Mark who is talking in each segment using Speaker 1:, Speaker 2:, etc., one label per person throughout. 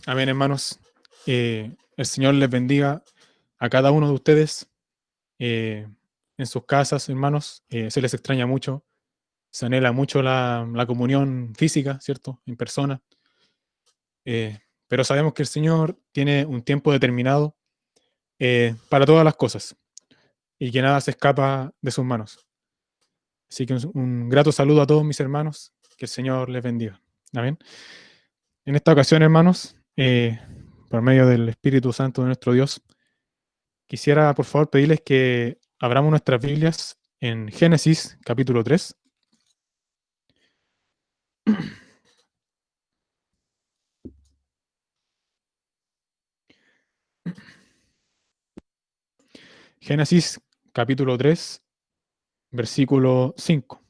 Speaker 1: Amén, hermanos. El Señor les bendiga a cada uno de ustedes en sus casas, hermanos. Se les extraña mucho, se anhela mucho la comunión física, ¿cierto? En persona. Pero sabemos que el Señor tiene un tiempo determinado para todas las cosas y que nada se escapa de sus manos. Así que un grato saludo a todos mis hermanos. Que el Señor les bendiga. Amén. En esta ocasión, hermanos, por medio del Espíritu Santo de nuestro Dios, quisiera, por favor, pedirles que abramos nuestras Biblias en Génesis, capítulo 3. Génesis, capítulo 3, versículo 5.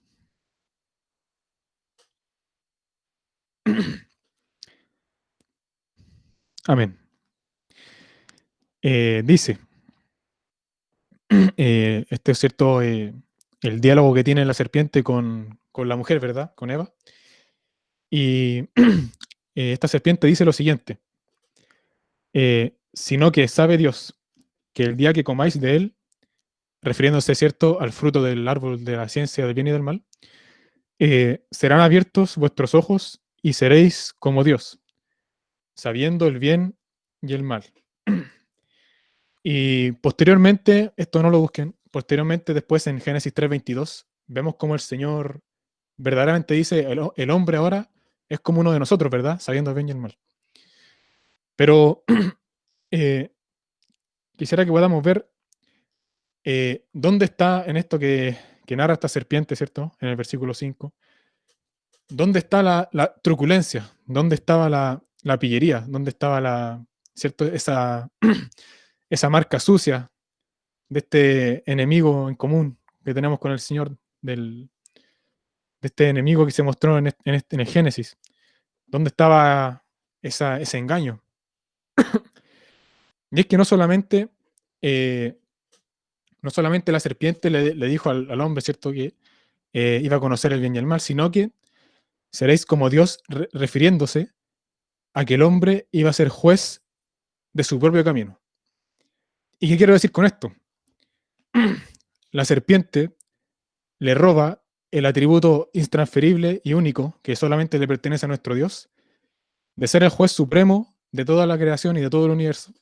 Speaker 1: Amén. Dice, este es cierto, el diálogo que tiene la serpiente con la mujer, ¿verdad? Con Eva. Y esta serpiente dice lo siguiente, sino que sabe Dios que el día que comáis de él, refiriéndose, ¿cierto?, al fruto del árbol de la ciencia del bien y del mal, serán abiertos vuestros ojos y seréis como Dios, sabiendo el bien y el mal. Y posteriormente, esto no lo busquen, posteriormente después en Génesis 3:22, vemos como el Señor verdaderamente dice, el hombre ahora es como uno de nosotros, ¿verdad? Sabiendo el bien y el mal. Pero eh, quisiera que podamos ver dónde está en esto que narra esta serpiente, ¿cierto? En el versículo 5. ¿Dónde está la truculencia? ¿Dónde estaba la pillería? ¿Dónde estaba ¿cierto? Esa marca sucia de este enemigo en común que tenemos con el Señor, de este enemigo que se mostró en el Génesis? ¿Dónde estaba ese engaño? Y es que eh, no solamente la serpiente le dijo al hombre, ¿cierto?, que iba a conocer el bien y el mal, sino que seréis como Dios, refiriéndose a que el hombre iba a ser juez de su propio camino. ¿Y qué quiero decir con esto? La serpiente le roba el atributo intransferible y único que solamente le pertenece a nuestro Dios, de ser el juez supremo de toda la creación y de todo el universo,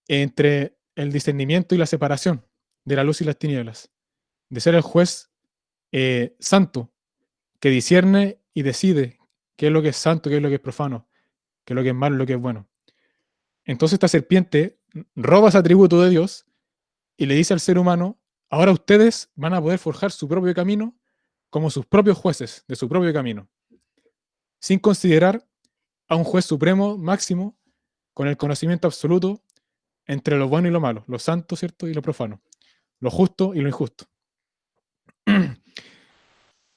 Speaker 1: entre el discernimiento y la separación de la luz y las tinieblas, de ser el juez santo que discierne y decide qué es lo que es santo, qué es lo que es profano, qué es lo que es malo, lo que es bueno. Entonces esta serpiente roba ese atributo de Dios y le dice al ser humano, ahora ustedes van a poder forjar su propio camino como sus propios jueces de su propio camino, sin considerar a un juez supremo máximo con el conocimiento absoluto entre lo bueno y lo malo, lo santo, ¿cierto? Y lo profano, lo justo y lo injusto.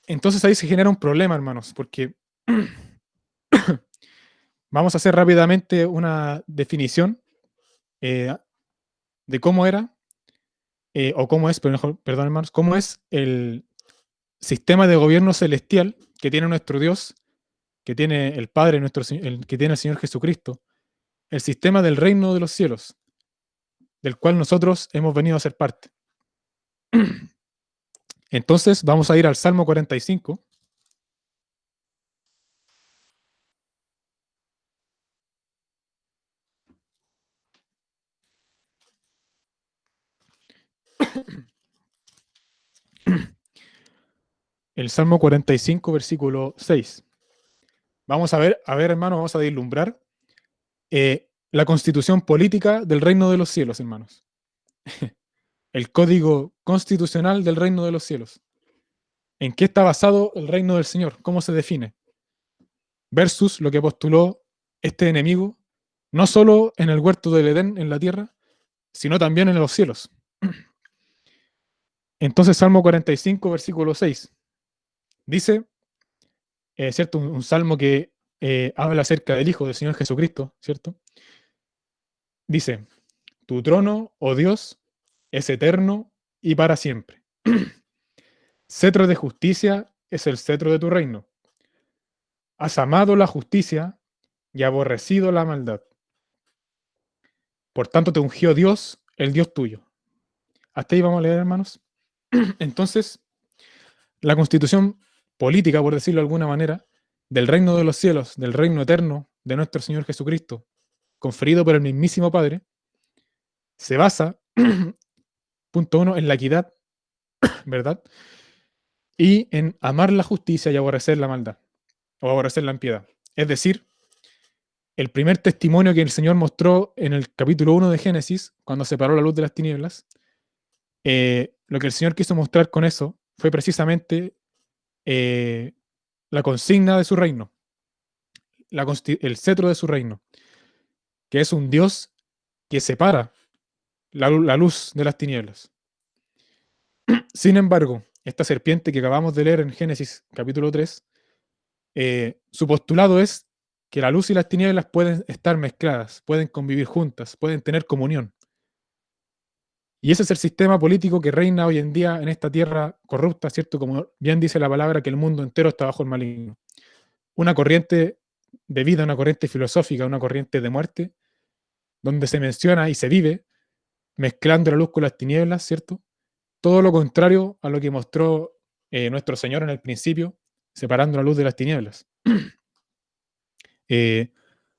Speaker 1: Entonces ahí se genera un problema, hermanos, porque vamos a hacer rápidamente una definición eh, de cómo era, o cómo es, pero mejor, perdón, hermanos, cómo es el sistema de gobierno celestial que tiene nuestro Dios, que tiene el Padre, que tiene el Señor Jesucristo, el sistema del reino de los cielos, del cual nosotros hemos venido a ser parte. Entonces vamos a ir al Salmo 45. El Salmo 45, versículo 6. Vamos a ver, hermanos, vamos a vislumbrar la constitución política del reino de los cielos, hermanos. El código constitucional del reino de los cielos. ¿En qué está basado el reino del Señor? ¿Cómo se define? Versus lo que postuló este enemigo, no solo en el huerto del Edén, en la tierra, sino también en los cielos. Entonces, Salmo 45, versículo 6, dice, ¿cierto? Un salmo que habla acerca del Hijo del Señor Jesucristo, ¿cierto? Dice, tu trono, oh Dios, es eterno y para siempre. Cetro de justicia es el cetro de tu reino. Has amado la justicia y aborrecido la maldad. Por tanto te ungió Dios, el Dios tuyo. Hasta ahí vamos a leer, hermanos. Entonces, la constitución política, por decirlo de alguna manera, del reino de los cielos, del reino eterno de nuestro Señor Jesucristo, conferido por el mismísimo Padre, se basa, punto uno, en la equidad, ¿verdad? Y en amar la justicia y aborrecer la maldad, o aborrecer la impiedad. Es decir, el primer testimonio que el Señor mostró en el capítulo 1 de Génesis, cuando separó la luz de las tinieblas, lo que el Señor quiso mostrar con eso fue precisamente eh, la consigna de su reino, el cetro de su reino, que es un Dios que separa la luz de las tinieblas. Sin embargo, esta serpiente que acabamos de leer en Génesis capítulo 3, su postulado es que la luz y las tinieblas pueden estar mezcladas, pueden convivir juntas, pueden tener comunión. Y ese es el sistema político que reina hoy en día en esta tierra corrupta, ¿cierto? Como bien dice la palabra, que el mundo entero está bajo el maligno. Una corriente de vida, una corriente filosófica, una corriente de muerte, donde se menciona y se vive mezclando la luz con las tinieblas, ¿cierto? Todo lo contrario a lo que mostró nuestro Señor en el principio, separando la luz de las tinieblas. Eh,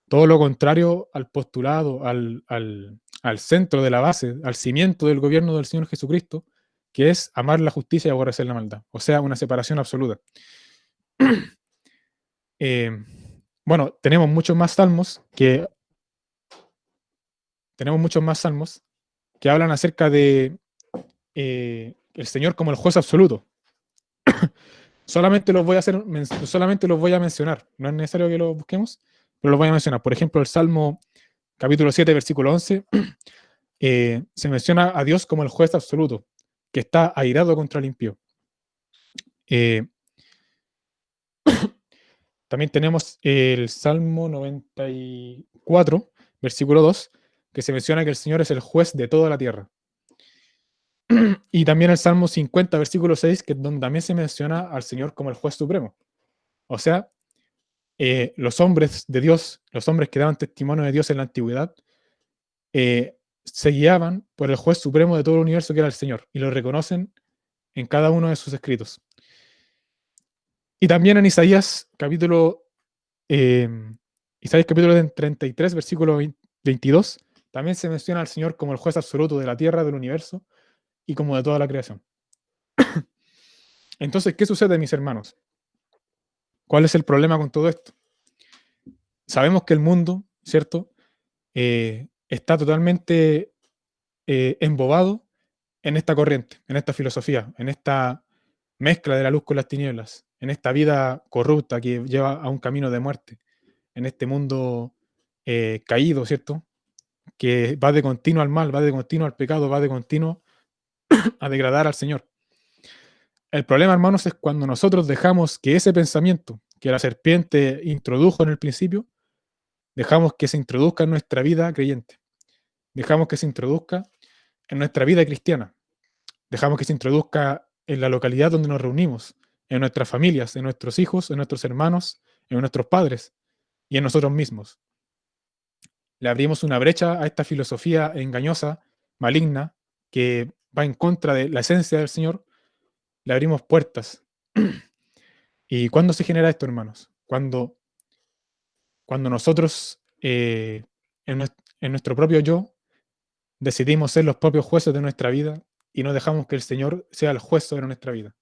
Speaker 1: todo lo contrario al postulado, al centro de la base, al cimiento del gobierno del Señor Jesucristo, que es amar la justicia y aborrecer la maldad. O sea, una separación absoluta. Eh, bueno, tenemos muchos más salmos que hablan acerca de el Señor como el juez absoluto. Solamente los voy a mencionar. No es necesario que los busquemos, pero los voy a mencionar. Por ejemplo, el Salmo capítulo 7, versículo 11, se menciona a Dios como el juez absoluto, que está airado contra el impío. También tenemos el Salmo 94, versículo 2, que se menciona que el Señor es el juez de toda la tierra. Y también el Salmo 50, versículo 6, que donde también se menciona al Señor como el juez supremo. O sea, los hombres de Dios, los hombres que daban testimonio de Dios en la antigüedad, se guiaban por el juez supremo de todo el universo que era el Señor, y lo reconocen en cada uno de sus escritos. Y también en eh, Isaías capítulo 33, versículo 22, también se menciona al Señor como el juez absoluto de la tierra, del universo, y como de toda la creación. Entonces, ¿qué sucede, mis hermanos? ¿Cuál es el problema con todo esto? Sabemos que el mundo, ¿cierto? Está totalmente embobado en esta corriente, en esta filosofía, en esta mezcla de la luz con las tinieblas, en esta vida corrupta que lleva a un camino de muerte, en este mundo caído, ¿cierto? Que va de continuo al mal, va de continuo al pecado, va de continuo a degradar al Señor. El problema, hermanos, es cuando nosotros dejamos que ese pensamiento que la serpiente introdujo en el principio, dejamos que se introduzca en nuestra vida creyente, dejamos que se introduzca en nuestra vida cristiana, dejamos que se introduzca en la localidad donde nos reunimos, en nuestras familias, en nuestros hijos, en nuestros hermanos, en nuestros padres y en nosotros mismos. Le abrimos una brecha a esta filosofía engañosa, maligna, que va en contra de la esencia del Señor. Le abrimos puertas. ¿Y cuándo se genera esto, hermanos? Cuando nosotros, en nuestro propio yo, decidimos ser los propios jueces de nuestra vida y no dejamos que el Señor sea el juez sobre nuestra vida.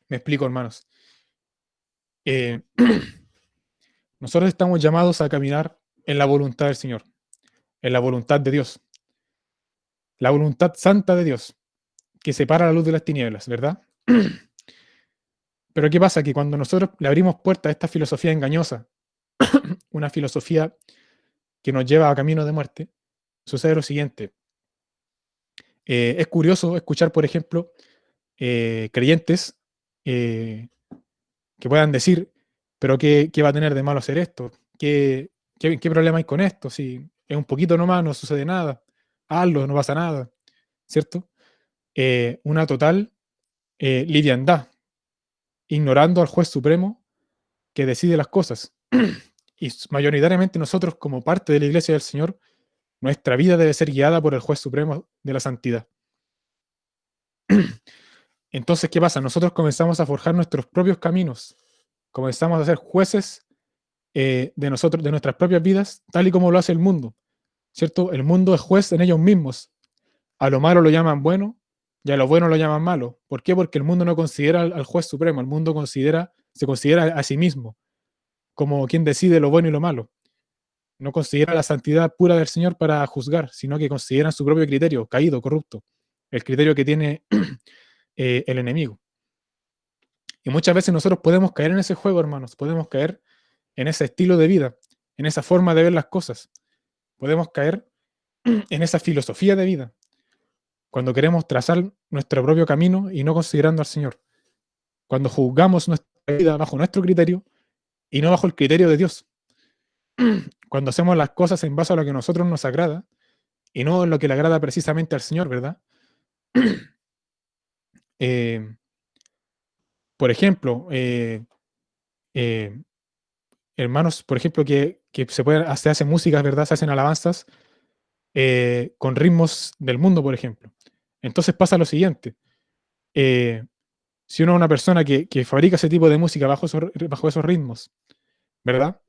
Speaker 1: Me explico, hermanos. Eh, nosotros estamos llamados a caminar en la voluntad del Señor, en la voluntad de Dios, la voluntad santa de Dios, que separa la luz de las tinieblas, ¿verdad? Pero ¿qué pasa? Que cuando nosotros le abrimos puerta a esta filosofía engañosa, una filosofía que nos lleva a camino de muerte, sucede lo siguiente. Es curioso escuchar, por ejemplo, creyentes que puedan decir, pero ¿qué va a tener de malo hacer esto? ¿Qué problema hay con esto? Si es un poquito nomás, no sucede nada. Hazlo, no pasa nada, ¿cierto? Una total liviandad, ignorando al juez supremo que decide las cosas. Y mayoritariamente nosotros, como parte de la iglesia del Señor, nuestra vida debe ser guiada por el juez supremo de la santidad. Entonces, ¿qué pasa? Nosotros comenzamos a forjar nuestros propios caminos, comenzamos a ser jueces de nosotros, de nuestras propias vidas, tal y como lo hace el mundo, ¿cierto? El mundo es juez en ellos mismos. A lo malo lo llaman bueno y a lo bueno lo llaman malo. ¿Por qué? Porque el mundo no considera al juez supremo, el mundo se considera a sí mismo como quien decide lo bueno y lo malo. No considera la santidad pura del Señor para juzgar, sino que consideran su propio criterio, caído, corrupto, el criterio que tiene el enemigo. Y muchas veces nosotros podemos caer en ese juego, hermanos, podemos caer en ese estilo de vida, en esa forma de ver las cosas, podemos caer en esa filosofía de vida, cuando queremos trazar nuestro propio camino y no considerando al Señor, cuando juzgamos nuestra vida bajo nuestro criterio y no bajo el criterio de Dios, cuando hacemos las cosas en base a lo que a nosotros nos agrada y no en lo que le agrada precisamente al Señor, ¿verdad? Eh, por ejemplo, eh, hermanos, por ejemplo, que se hacen músicas, ¿verdad? Se hacen alabanzas con ritmos del mundo, por ejemplo. Entonces pasa lo siguiente. eh, si uno es una persona que fabrica ese tipo de música bajo esos ritmos, ¿verdad?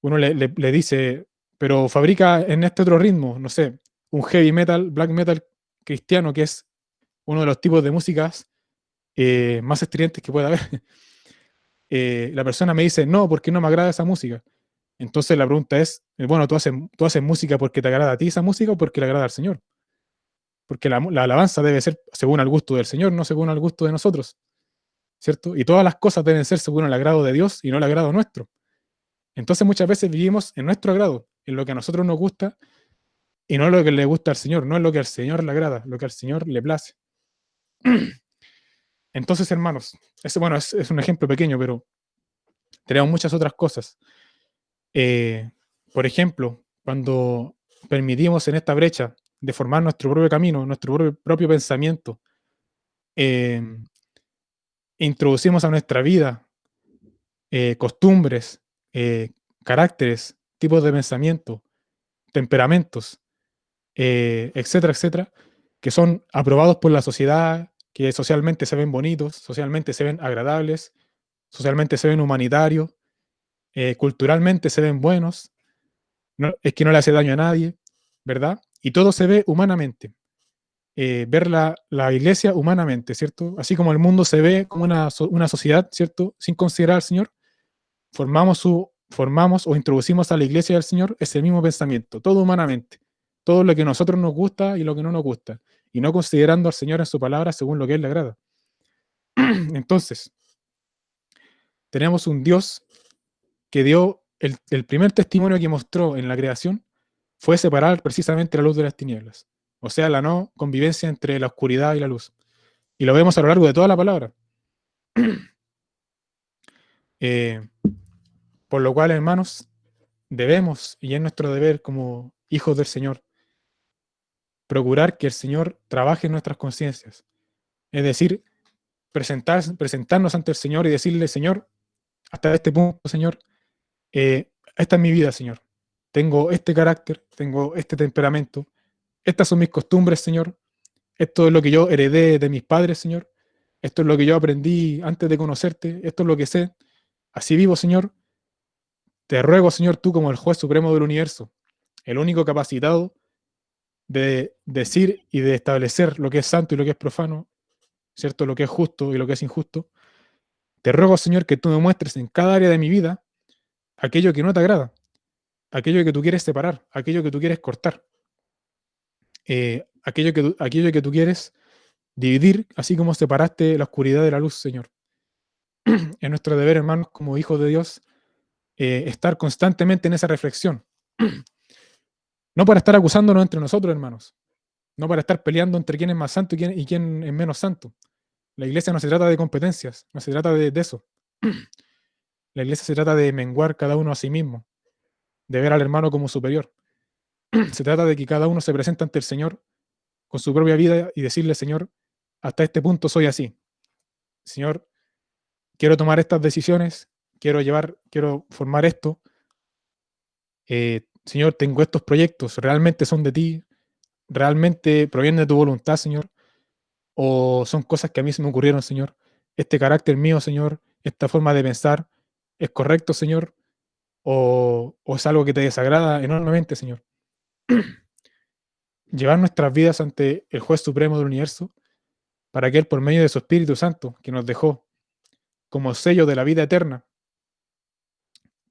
Speaker 1: Uno le dice, pero fabrica en este otro ritmo, no sé, un heavy metal, black metal cristiano, que es uno de los tipos de músicas más estridentes que pueda haber. La persona me dice, no, porque no me agrada esa música. Entonces la pregunta es, bueno, tú haces música porque te agrada a ti esa música o porque le agrada al Señor? Porque la alabanza debe ser según al gusto del Señor, no según al gusto de nosotros, ¿cierto? Y todas las cosas deben ser según el agrado de Dios y no el agrado nuestro. Entonces muchas veces vivimos en nuestro agrado, en lo que a nosotros nos gusta y no en lo que le gusta al Señor, no en lo que al Señor le agrada, lo que al Señor le place. Entonces, hermanos, bueno, es un ejemplo pequeño, pero tenemos muchas otras cosas. Eh, por ejemplo, cuando permitimos en esta brecha de formar nuestro propio camino, nuestro propio pensamiento, eh, introducimos a nuestra vida costumbres, eh, caracteres, tipos de pensamiento, temperamentos, etcétera, etcétera, que son aprobados por la sociedad, que socialmente se ven bonitos, socialmente se ven agradables, socialmente se ven humanitarios, culturalmente se ven buenos, es que no le hace daño a nadie, ¿verdad? Y todo se ve humanamente. Ver la iglesia humanamente, ¿cierto? Así como el mundo se ve como una sociedad, ¿cierto? Sin considerar al Señor, formamos o introducimos a la iglesia del Señor ese mismo pensamiento, todo humanamente, todo lo que a nosotros nos gusta y lo que no nos gusta, y no considerando al Señor en su palabra según lo que a Él le agrada. Entonces, tenemos un Dios que dio el primer testimonio que mostró en la creación fue separar precisamente la luz de las tinieblas, o sea, la no convivencia entre la oscuridad y la luz. Y lo vemos a lo largo de toda la palabra. Eh, por lo cual, hermanos, debemos, y es nuestro deber como hijos del Señor, procurar que el Señor trabaje en nuestras conciencias. Es decir, presentarnos ante el Señor y decirle, Señor, hasta este punto, Señor, esta es mi vida, Señor. Tengo este carácter, tengo este temperamento, estas son mis costumbres, Señor. Esto es lo que yo heredé de mis padres, Señor. Esto es lo que yo aprendí antes de conocerte. Esto es lo que sé. Así vivo, Señor. Te ruego, Señor, tú como el juez supremo del universo, el único capacitado de decir y de establecer lo que es santo y lo que es profano, ¿cierto? Lo que es justo y lo que es injusto. Te ruego, Señor, que tú me muestres en cada área de mi vida aquello que no te agrada, aquello que tú quieres separar, aquello que tú quieres cortar, aquello que tú quieres dividir, así como separaste la oscuridad de la luz, Señor. Es nuestro deber, hermanos, como hijos de Dios, estar constantemente en esa reflexión. No para estar acusándonos entre nosotros, hermanos. No para estar peleando entre quién es más santo y quién es menos santo. La iglesia no se trata de competencias, no se trata de eso. La iglesia se trata de menguar cada uno a sí mismo, de ver al hermano como superior. Se trata de que cada uno se presente ante el Señor con su propia vida y decirle, Señor, hasta este punto soy así. Señor, quiero tomar estas decisiones, quiero formar esto. Señor, tengo estos proyectos, ¿realmente son de ti? ¿Realmente provienen de tu voluntad, Señor? ¿O son cosas que a mí se me ocurrieron, Señor? Este carácter mío, Señor, esta forma de pensar, ¿es correcto, Señor? ¿O es algo que te desagrada enormemente, Señor? Llevar nuestras vidas ante el juez supremo del universo para que Él, por medio de su Espíritu Santo, que nos dejó como sello de la vida eterna,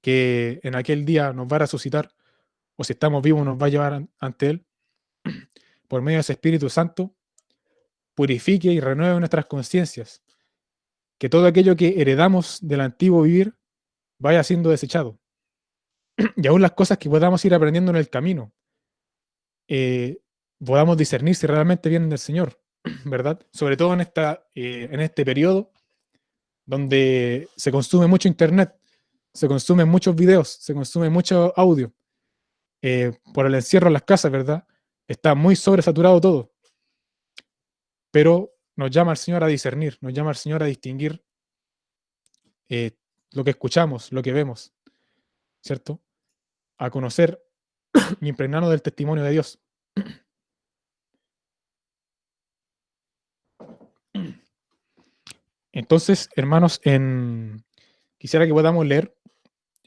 Speaker 1: que en aquel día nos va a resucitar, o si estamos vivos nos va a llevar ante Él, por medio de ese Espíritu Santo, purifique y renueve nuestras conciencias, que todo aquello que heredamos del antiguo vivir vaya siendo desechado, y aún las cosas que podamos ir aprendiendo en el camino, eh, podamos discernir si realmente vienen del Señor, ¿verdad? Sobre todo en este periodo donde se consume mucho internet, se consumen muchos videos, se consume mucho audio, por el encierro en las casas, ¿verdad? Está muy sobresaturado todo, pero nos llama el Señor a discernir, nos llama el Señor a distinguir eh, lo que escuchamos, lo que vemos, ¿cierto? A conocer y impregnarnos del testimonio de Dios. Entonces, hermanos, quisiera que podamos leer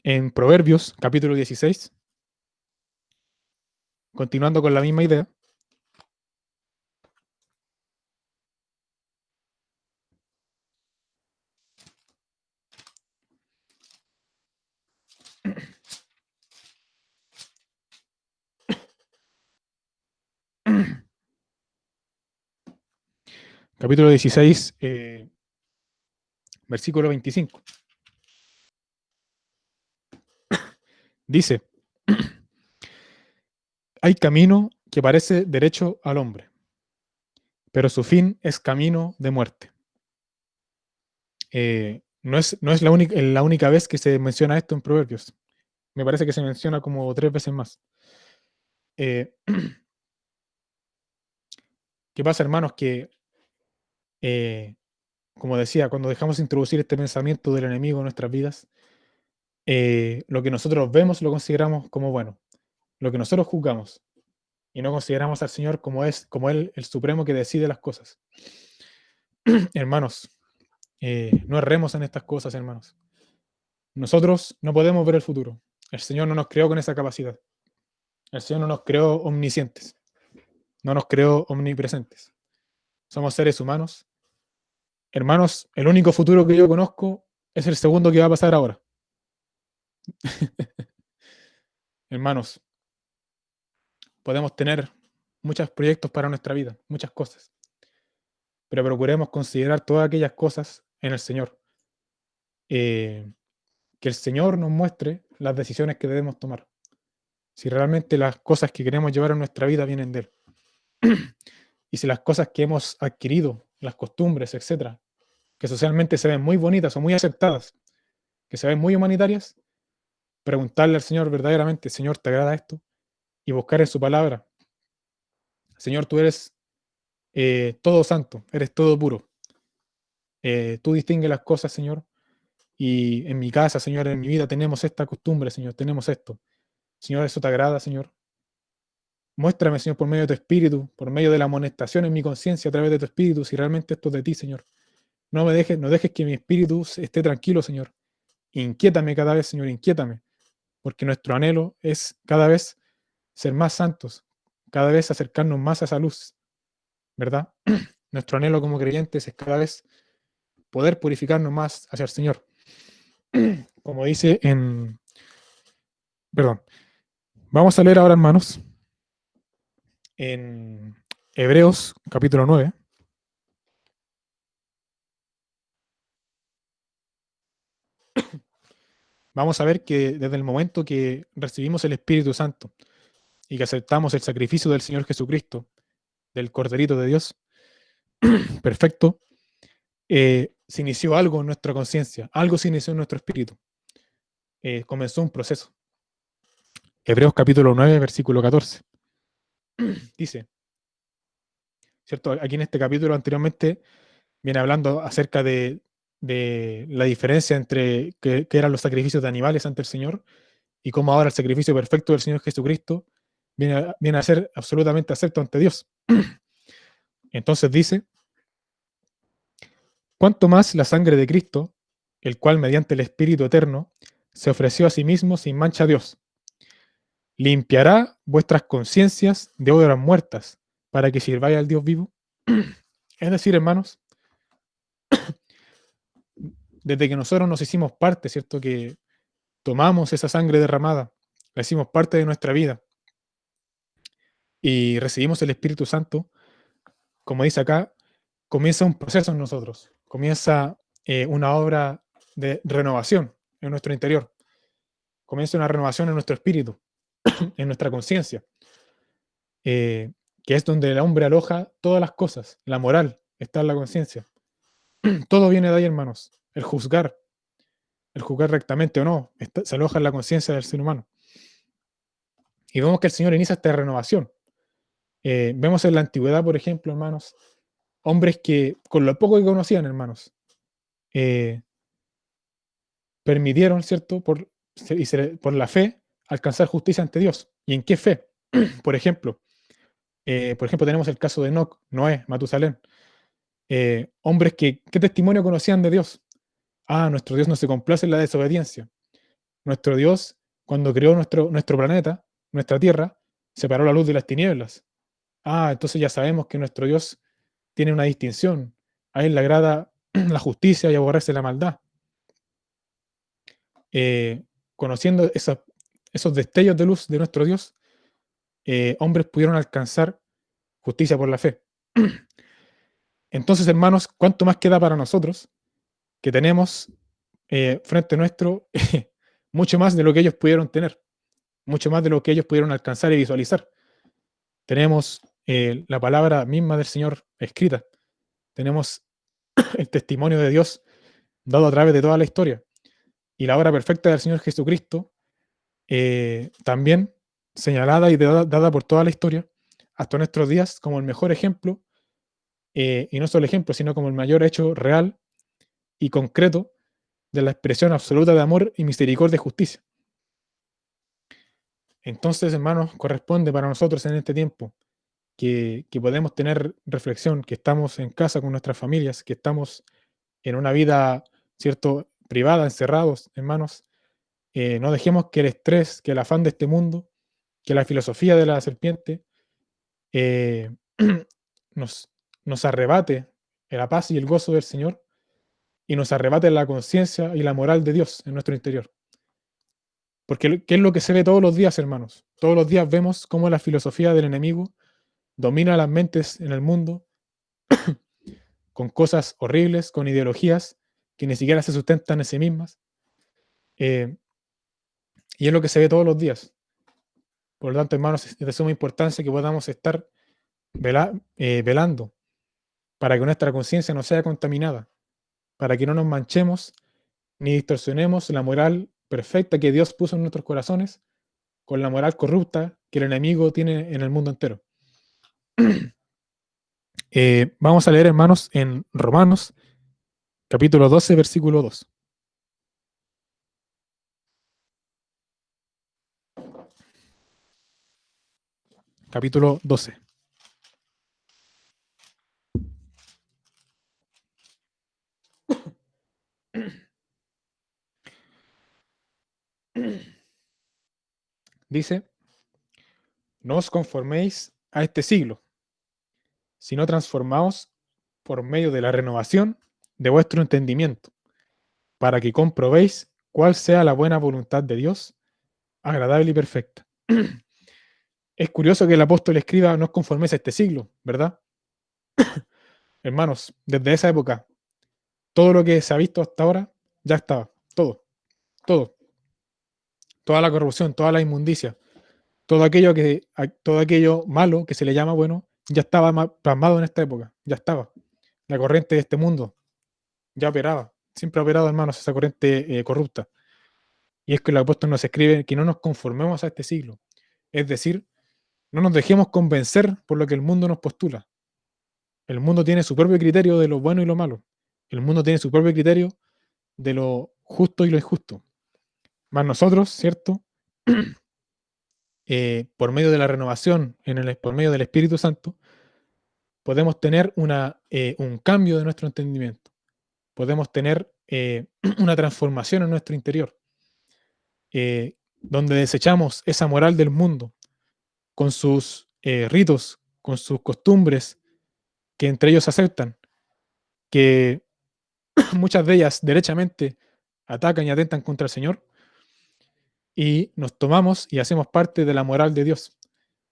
Speaker 1: en Proverbios, capítulo 16, continuando con la misma idea. Capítulo 16, versículo 25. Dice, hay camino que parece derecho al hombre, pero su fin es camino de muerte. No es la única vez que se menciona esto en Proverbios. Me parece que se menciona como 3 veces más. Eh, ¿Qué pasa, hermanos? Que, eh, como decía, cuando dejamos introducir este pensamiento del enemigo en nuestras vidas, lo que nosotros vemos lo consideramos como bueno, lo que nosotros juzgamos, y no consideramos al Señor como Él, el Supremo que decide las cosas. Hermanos, no erremos en estas cosas, hermanos. Nosotros no podemos ver el futuro. El Señor no nos creó con esa capacidad. El Señor no nos creó omniscientes. No nos creó omnipresentes. Somos seres humanos. Hermanos, el único futuro que yo conozco es el segundo que va a pasar ahora. Hermanos, podemos tener muchos proyectos para nuestra vida, muchas cosas, pero procuremos considerar todas aquellas cosas en el Señor. Que el Señor nos muestre las decisiones que debemos tomar. Si realmente las cosas que queremos llevar en nuestra vida vienen de Él. Y si las cosas que hemos adquirido, las costumbres, etcétera, que socialmente se ven muy bonitas o muy aceptadas, que se ven muy humanitarias, preguntarle al Señor verdaderamente, Señor, ¿te agrada esto? Y buscar en su palabra, Señor, tú eres todo santo, eres todo puro. Tú distingues las cosas, Señor, y en mi casa, Señor, en mi vida tenemos esta costumbre, Señor, tenemos esto. Señor, ¿eso te agrada, Señor? Muéstrame, Señor, por medio de tu Espíritu, por medio de la amonestación en mi conciencia a través de tu Espíritu, si realmente esto es de ti, Señor. No dejes que mi espíritu esté tranquilo, Señor. Inquiétame cada vez, Señor, inquiétame, porque nuestro anhelo es cada vez ser más santos, cada vez acercarnos más a esa luz, ¿verdad? Nuestro anhelo como creyentes es cada vez poder purificarnos más hacia el Señor. Como dice en... Perdón. Vamos a leer ahora, hermanos, en Hebreos capítulo 9. Vamos a ver que desde el momento que recibimos el Espíritu Santo y que aceptamos el sacrificio del Señor Jesucristo, del Corderito de Dios, perfecto, se inició algo en nuestra conciencia, algo se inició en nuestro espíritu. Comenzó un proceso. Hebreos capítulo 9, versículo 14. Dice, ¿cierto? Aquí en este capítulo anteriormente viene hablando acerca de de la diferencia entre que eran los sacrificios de animales ante el Señor y cómo ahora el sacrificio perfecto del Señor Jesucristo viene a ser absolutamente acepto ante Dios. Entonces dice, cuanto más la sangre de Cristo, el cual mediante el Espíritu Eterno se ofreció a sí mismo sin mancha a Dios, limpiará vuestras conciencias de obras muertas para que sirváis al Dios vivo. Es decir, hermanos, desde que nosotros nos hicimos parte, ¿cierto? Que tomamos esa sangre derramada, la hicimos parte de nuestra vida y recibimos el Espíritu Santo, como dice acá, comienza un proceso en nosotros, comienza una obra de renovación en nuestro interior, comienza una renovación en nuestro espíritu, en nuestra conciencia, que es donde el hombre aloja todas las cosas, la moral está en la conciencia. Todo viene de ahí, hermanos, el juzgar rectamente o no, se aloja en la conciencia del ser humano. Y vemos que el Señor inicia esta renovación. Vemos en la antigüedad, por ejemplo, hermanos, hombres que con lo poco que conocían, hermanos, eh, permitieron, ¿cierto? Por la fe, alcanzar justicia ante Dios. ¿Y en qué fe? Por ejemplo, tenemos el caso de Enoc, Noé, Matusalén. Hombres que, ¿qué testimonio conocían de Dios? Ah, nuestro Dios no se complace en la desobediencia. Nuestro Dios, cuando creó nuestro planeta, nuestra tierra, separó la luz de las tinieblas. Ah, entonces ya sabemos que nuestro Dios tiene una distinción. A Él le agrada la justicia y aborrece la maldad. Conociendo esos destellos de luz de nuestro Dios, hombres pudieron alcanzar justicia por la fe. Entonces, hermanos, ¿cuánto más queda para nosotros que tenemos frente nuestro mucho más de lo que ellos pudieron tener, mucho más de lo que ellos pudieron alcanzar y visualizar? Tenemos la palabra misma del Señor escrita, tenemos el testimonio de Dios dado a través de toda la historia y la obra perfecta del Señor Jesucristo, también señalada y dada por toda la historia, hasta nuestros días como el mejor ejemplo, y no solo ejemplo, sino como el mayor hecho real y concreto de la expresión absoluta de amor y misericordia y justicia. Entonces, hermanos, corresponde para nosotros en este tiempo que podemos tener reflexión, que estamos en casa con nuestras familias, que estamos en una vida, ¿cierto?, privada, encerrados, hermanos. No dejemos que el estrés, que el afán de este mundo, que la filosofía de la serpiente eh, nos, nos arrebate la paz y el gozo del Señor y nos arrebate la conciencia y la moral de Dios en nuestro interior. Porque ¿qué es lo que se ve todos los días, hermanos? Todos los días vemos cómo la filosofía del enemigo domina las mentes en el mundo con cosas horribles, con ideologías que ni siquiera se sustentan en sí mismas. eh, y es lo que se ve todos los días. Por lo tanto, hermanos, es de suma importancia que podamos estar velando para que nuestra conciencia no sea contaminada, para que no nos manchemos ni distorsionemos la moral perfecta que Dios puso en nuestros corazones con la moral corrupta que el enemigo tiene en el mundo entero. Vamos a leer, hermanos, en Romanos, capítulo 12, versículo 2. Capítulo 12. Dice, no os conforméis a este siglo, sino transformaos por medio de la renovación de vuestro entendimiento, para que comprobéis cuál sea la buena voluntad de Dios, agradable y perfecta. Es curioso que el apóstol escriba, no os conforméis a este siglo, ¿verdad? Hermanos, desde esa época, todo lo que se ha visto hasta ahora, ya estaba, todo, todo, toda la corrupción, toda la inmundicia, todo aquello malo que se le llama bueno, ya estaba plasmado en esta época, ya estaba. La corriente de este mundo ya operaba, siempre ha operado, hermanos, esa corriente corrupta. Y es que el apóstol nos escribe que no nos conformemos a este siglo. Es decir, no nos dejemos convencer por lo que el mundo nos postula. El mundo tiene su propio criterio de lo bueno y lo malo. El mundo tiene su propio criterio de lo justo y lo injusto. Más nosotros, ¿cierto? Por medio de la renovación, por medio del Espíritu Santo, podemos tener un cambio de nuestro entendimiento. Podemos tener una transformación en nuestro interior, donde desechamos esa moral del mundo con sus ritos, con sus costumbres que entre ellos aceptan, que muchas de ellas derechamente atacan y atentan contra el Señor, y nos tomamos y hacemos parte de la moral de Dios.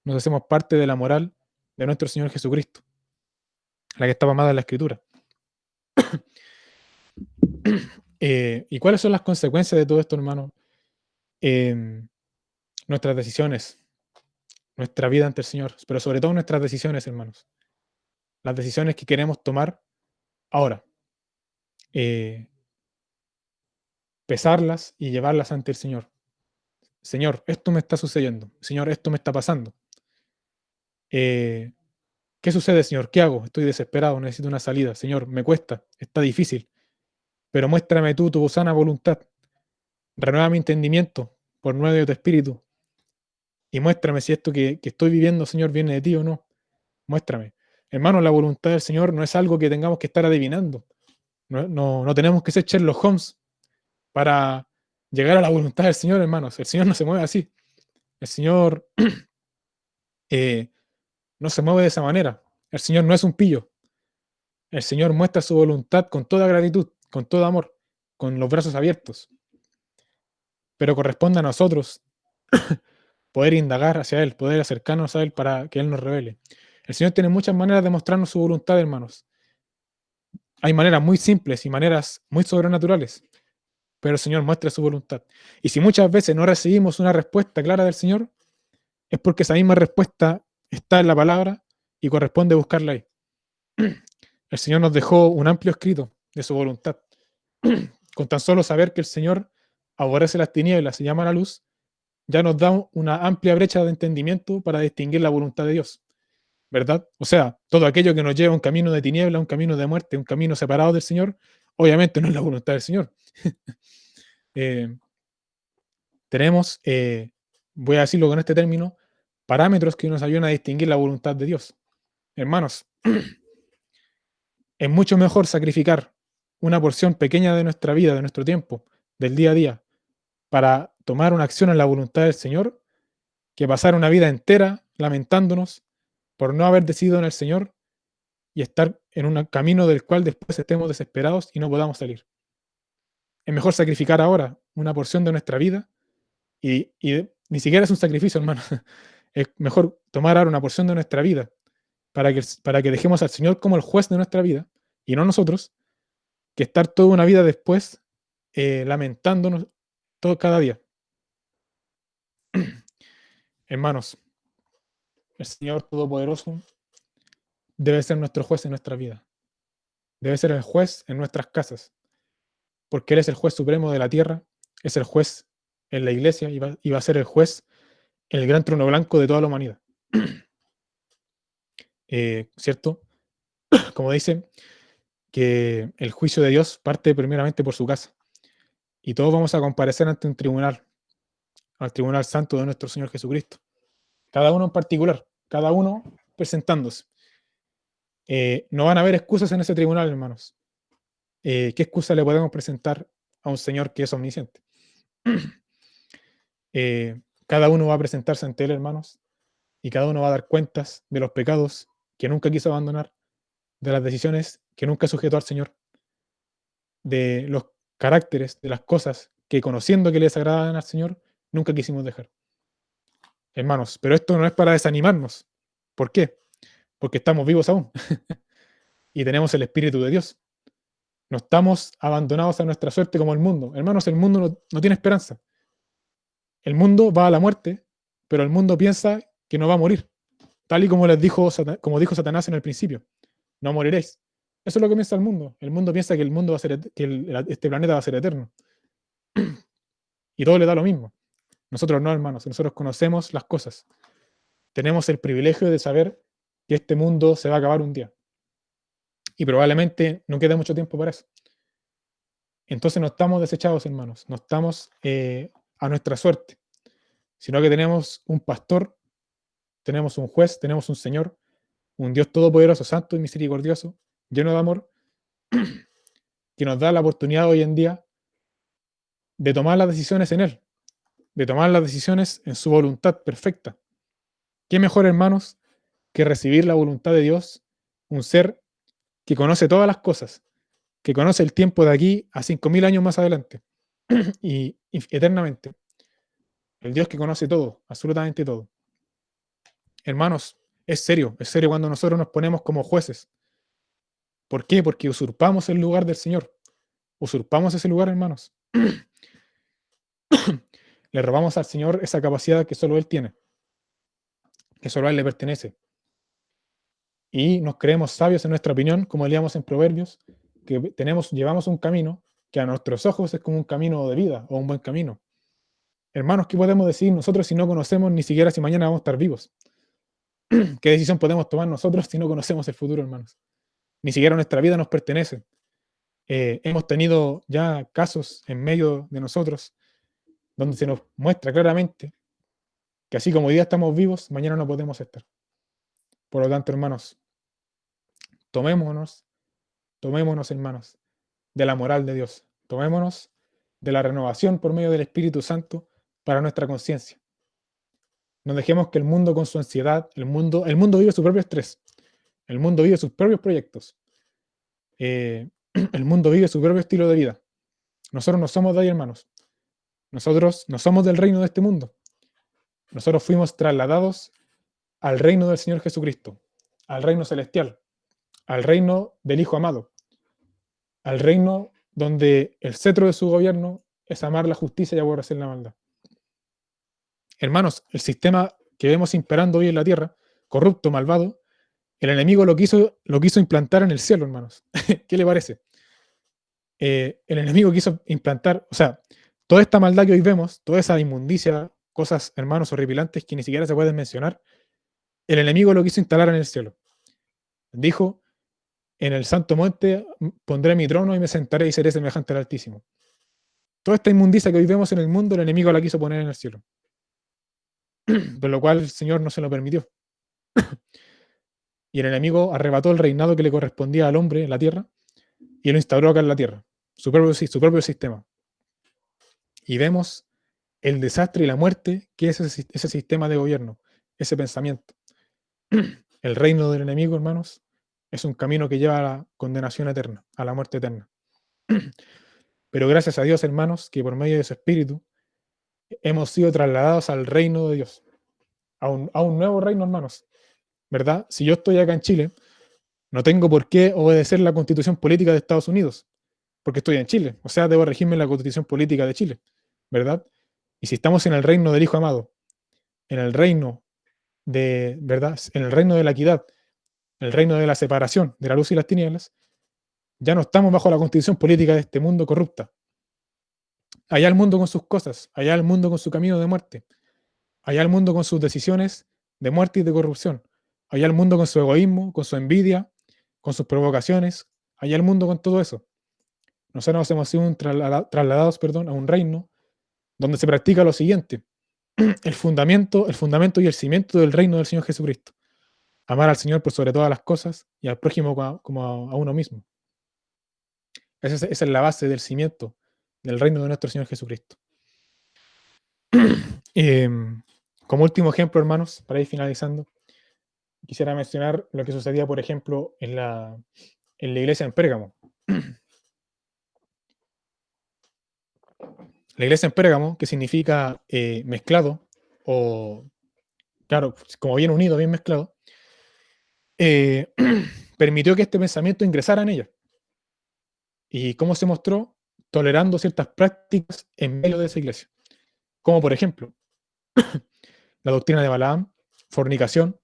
Speaker 1: Nos hacemos parte de la moral de nuestro Señor Jesucristo, la que está plasmada en la Escritura. ¿Y cuáles son las consecuencias de todo esto, hermano? Nuestras decisiones, nuestra vida ante el Señor, pero sobre todo nuestras decisiones, hermanos. Las decisiones que queremos tomar ahora. Pesarlas y llevarlas ante el Señor. Señor, esto me está sucediendo. Señor, esto me está pasando. ¿Qué sucede, Señor? ¿Qué hago? Estoy desesperado, necesito una salida. Señor, me cuesta, está difícil, pero muéstrame tú tu sana voluntad. Renueva mi entendimiento por medio de tu Espíritu y muéstrame si esto que estoy viviendo, Señor, viene de ti o no. Muéstrame. Hermanos, la voluntad del Señor no es algo que tengamos que estar adivinando. No tenemos que ser Sherlock Holmes para llegar a la voluntad del Señor, hermanos. El Señor no se mueve así. El Señor no se mueve de esa manera. El Señor no es un pillo. El Señor muestra su voluntad con toda gratitud, con todo amor, con los brazos abiertos. Pero corresponde a nosotros poder indagar hacia Él, poder acercarnos a Él para que Él nos revele. El Señor tiene muchas maneras de mostrarnos su voluntad, hermanos. Hay maneras muy simples y maneras muy sobrenaturales, pero el Señor muestra su voluntad. Y si muchas veces no recibimos una respuesta clara del Señor, es porque esa misma respuesta está en la palabra y corresponde buscarla ahí. El Señor nos dejó un amplio escrito de su voluntad. Con tan solo saber que el Señor aborrece las tinieblas y llama a la luz, ya nos da una amplia brecha de entendimiento para distinguir la voluntad de Dios, ¿verdad? O sea, todo aquello que nos lleva a un camino de tiniebla, un camino de muerte, un camino separado del Señor, obviamente no es la voluntad del Señor. eh, tenemos, voy a decirlo con este término, parámetros que nos ayudan a distinguir la voluntad de Dios. Hermanos, es mucho mejor sacrificar una porción pequeña de nuestra vida, de nuestro tiempo, del día a día, para tomar una acción en la voluntad del Señor, que pasar una vida entera lamentándonos por no haber decidido en el Señor y estar en un camino del cual después estemos desesperados y no podamos salir. Es mejor sacrificar ahora una porción de nuestra vida y ni siquiera es un sacrificio, hermano. Es mejor tomar ahora una porción de nuestra vida para que dejemos al Señor como el juez de nuestra vida y no nosotros, que estar toda una vida después lamentándonos todo cada día. Hermanos, el Señor Todopoderoso debe ser nuestro juez en nuestra vida. Debe ser el juez en nuestras casas, porque Él es el juez supremo de la tierra, es el juez en la iglesia y va a ser el juez en el gran trono blanco de toda la humanidad. ¿Cierto? Como dice, que el juicio de Dios parte primeramente por su casa. Y todos vamos a comparecer ante un tribunal, al tribunal santo de nuestro Señor Jesucristo. Cada uno en particular, cada uno presentándose. No van a haber excusas en ese tribunal, hermanos. ¿Qué excusa le podemos presentar a un Señor que es omnisciente? Cada uno va a presentarse ante Él, hermanos, y cada uno va a dar cuentas de los pecados que nunca quiso abandonar, de las decisiones que nunca sujetó al Señor, de los caracteres, de las cosas que conociendo que le desagradan al Señor, nunca quisimos dejar. Hermanos, pero esto no es para desanimarnos. ¿Por qué? Porque estamos vivos aún y tenemos el Espíritu de Dios. No estamos abandonados a nuestra suerte como el mundo. Hermanos, el mundo no tiene esperanza. El mundo va a la muerte, pero el mundo piensa que no va a morir. Tal y como como dijo Satanás en el principio. No moriréis. Eso es lo que piensa el mundo. El mundo piensa que el mundo va a ser, este planeta va a ser eterno. Y todo le da lo mismo. Nosotros no, hermanos. Nosotros conocemos las cosas. Tenemos el privilegio de saber que este mundo se va a acabar un día. y probablemente no quede mucho tiempo para eso. Entonces no estamos desechados, hermanos, no estamos a nuestra suerte, sino que tenemos un pastor, tenemos un juez, tenemos un Señor, un Dios todopoderoso, santo y misericordioso, lleno de amor, que nos da la oportunidad hoy en día de tomar las decisiones en Él, de tomar las decisiones en su voluntad perfecta. ¿Qué mejor, hermanos, que recibir la voluntad de Dios, un ser que conoce todas las cosas, que conoce el tiempo de aquí a 5.000 años más adelante y eternamente? El Dios que conoce todo, absolutamente todo. Hermanos, es serio cuando nosotros nos ponemos como jueces. ¿Por qué? Porque usurpamos el lugar del Señor. Usurpamos ese lugar, hermanos. Le robamos al Señor esa capacidad que solo Él tiene, que solo a Él le pertenece. Y nos creemos sabios en nuestra opinión, como leíamos en Proverbios, que llevamos un camino que a nuestros ojos es como un camino de vida o un buen camino. Hermanos, ¿qué podemos decir nosotros si no conocemos ni siquiera si mañana vamos a estar vivos? ¿Qué decisión podemos tomar nosotros si no conocemos el futuro, hermanos? Ni siquiera nuestra vida nos pertenece. Hemos tenido ya casos en medio de nosotros donde se nos muestra claramente que así como hoy día estamos vivos, mañana no podemos estar. Por lo tanto, hermanos, tomémonos, tomémonos, hermanos, de la moral de Dios. Tomémonos de la renovación por medio del Espíritu Santo para nuestra conciencia. No dejemos que el mundo con su ansiedad, el mundo vive su propio estrés, el mundo vive sus propios proyectos, el mundo vive su propio estilo de vida. Nosotros no somos de ahí, hermanos. Nosotros no somos del reino de este mundo. Nosotros fuimos trasladados al reino del Señor Jesucristo, al reino celestial, al reino del Hijo amado, al reino donde el cetro de su gobierno es amar la justicia y aborrecer la maldad. Hermanos, el sistema que vemos imperando hoy en la tierra, corrupto, malvado, el enemigo lo quiso implantar en el cielo, hermanos. ¿Qué le parece? El enemigo quiso implantar, o sea, toda esta maldad que hoy vemos, toda esa inmundicia, cosas, hermanos, horripilantes que ni siquiera se pueden mencionar, el enemigo lo quiso instalar en el cielo. Dijo, en el santo monte pondré mi trono y me sentaré y seré semejante al Altísimo. Toda esta inmundicia que hoy vemos en el mundo, el enemigo la quiso poner en el cielo. Por lo cual el Señor no se lo permitió. Y el enemigo arrebató el reinado que le correspondía al hombre en la tierra y lo instauró acá en la tierra, su propio sistema. Y vemos el desastre y la muerte que es ese sistema de gobierno, ese pensamiento. El reino del enemigo, hermanos, es un camino que lleva a la condenación eterna, a la muerte eterna. Pero gracias a Dios, hermanos, que por medio de su Espíritu hemos sido trasladados al reino de Dios, a un nuevo reino, hermanos. ¿Verdad? Si yo estoy acá en Chile, no tengo por qué obedecer la constitución política de Estados Unidos, porque estoy en Chile. O sea, debo regirme la constitución política de Chile, ¿verdad? Y si estamos en el reino del Hijo amado, en el reino de, ¿verdad? En el reino de la equidad, el reino de la separación de la luz y las tinieblas, ya no estamos bajo la constitución política de este mundo corrupta. Allá el mundo con sus cosas, allá el mundo con su camino de muerte, allá el mundo con sus decisiones de muerte y de corrupción, allá el mundo con su egoísmo, con su envidia, con sus provocaciones, allá el mundo con todo eso. Nosotros hemos sido trasladados, a un reino donde se practica lo siguiente: el fundamento y el cimiento del reino del Señor Jesucristo. Amar al Señor por sobre todas las cosas y al prójimo como a uno mismo. Esa es la base del cimiento del reino de nuestro Señor Jesucristo. Como último ejemplo, hermanos, para ir finalizando, quisiera mencionar lo que sucedía, por ejemplo, en la iglesia en Pérgamo. La iglesia en Pérgamo, que significa mezclado, o, claro, como bien unido, bien mezclado, eh, permitió que este pensamiento ingresara en ella. ¿Y cómo se mostró? Tolerando ciertas prácticas en medio de esa iglesia. Como por ejemplo, la doctrina de Balaam, fornicación,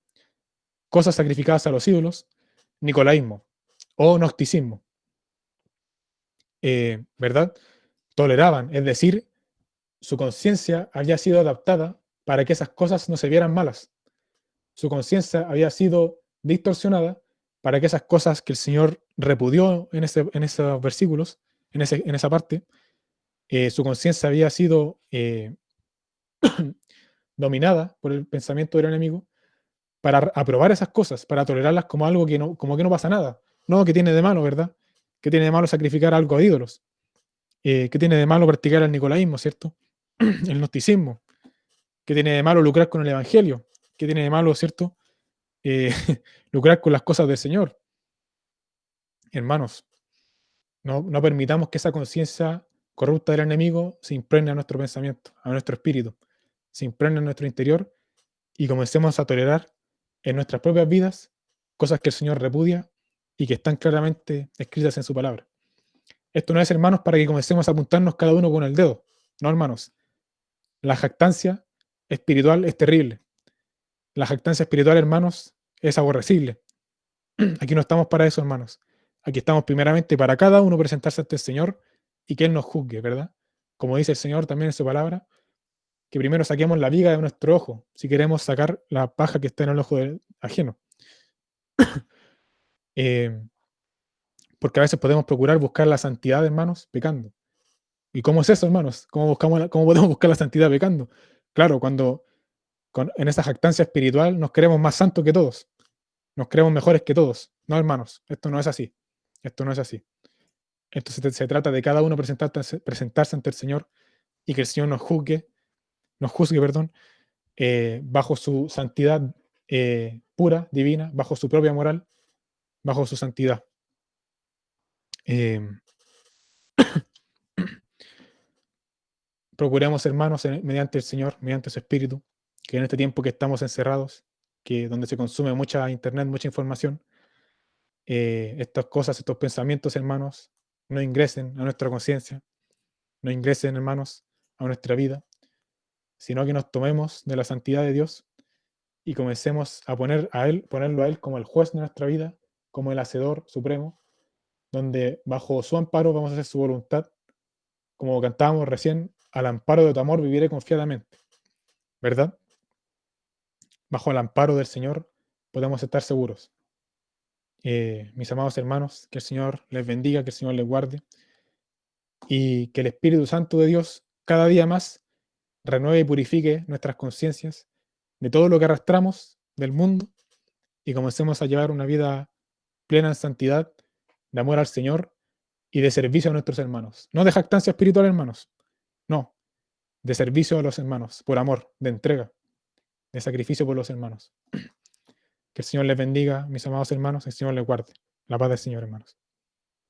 Speaker 1: cosas sacrificadas a los ídolos, nicolaísmo o gnosticismo. ¿Verdad? Toleraban, es decir, su conciencia había sido adaptada para que esas cosas no se vieran malas. Su conciencia había sido distorsionada para que esas cosas que el Señor repudió en esos versículos, en esa parte, su conciencia había sido dominada por el pensamiento del enemigo, para aprobar esas cosas, para tolerarlas como algo que no, como que no pasa nada. No, ¿qué tiene de malo, verdad? ¿Qué tiene de malo sacrificar algo a ídolos? ¿Qué tiene de malo practicar el nicolaísmo, cierto? El gnosticismo. ¿Qué tiene de malo lucrar con el evangelio? ¿Qué tiene de malo, cierto? Eh, lucrar con las cosas del Señor. Hermanos, no permitamos que esa conciencia corrupta del enemigo se impregne a nuestro pensamiento, a nuestro espíritu, se impregne en nuestro interior y comencemos a tolerar en nuestras propias vidas cosas que el Señor repudia y que están claramente escritas en su palabra. Esto no es, hermanos, para que comencemos a apuntarnos cada uno con el dedo. No, hermanos. La jactancia espiritual es terrible. La jactancia espiritual, hermanos, es aborrecible. Aquí no estamos para eso, hermanos. Aquí estamos primeramente para cada uno presentarse ante el Señor y que Él nos juzgue, ¿verdad? Como dice el Señor también en su palabra, que primero saquemos la viga de nuestro ojo si queremos sacar la paja que está en el ojo del ajeno. Eh, porque a veces podemos procurar buscar la santidad, hermanos, pecando. ¿Y cómo es eso, hermanos? ¿Cómo podemos buscar la santidad pecando? Claro, cuando en esa jactancia espiritual nos creemos más santos que todos, nos creemos mejores que todos. No, hermanos, esto no es así. Esto no es así. Esto se trata de cada uno presentarse ante el Señor y que el Señor nos juzgue, perdón, bajo su santidad pura, divina, bajo su propia moral, bajo su santidad. Eh, Procuremos, hermanos, mediante el Señor, mediante su Espíritu, que en este tiempo que estamos encerrados, que donde se consume mucha internet, mucha información, estas cosas, estos pensamientos, hermanos, no ingresen a nuestra conciencia, no ingresen, hermanos, a nuestra vida, sino que nos tomemos de la santidad de Dios y comencemos a ponerlo a Él como el juez de nuestra vida, como el hacedor supremo, donde bajo su amparo vamos a hacer su voluntad, como cantábamos recién, al amparo de tu amor viviré confiadamente, ¿verdad? Bajo el amparo del Señor podemos estar seguros. Mis amados hermanos, que el Señor les bendiga, que el Señor les guarde y que el Espíritu Santo de Dios cada día más renueve y purifique nuestras conciencias de todo lo que arrastramos del mundo y comencemos a llevar una vida plena en santidad, de amor al Señor y de servicio a nuestros hermanos. No de jactancia espiritual, hermanos. No, de servicio a los hermanos, por amor, de entrega, de sacrificio por los hermanos. Que el Señor les bendiga, mis amados hermanos, y el Señor les guarde. La paz del Señor, hermanos.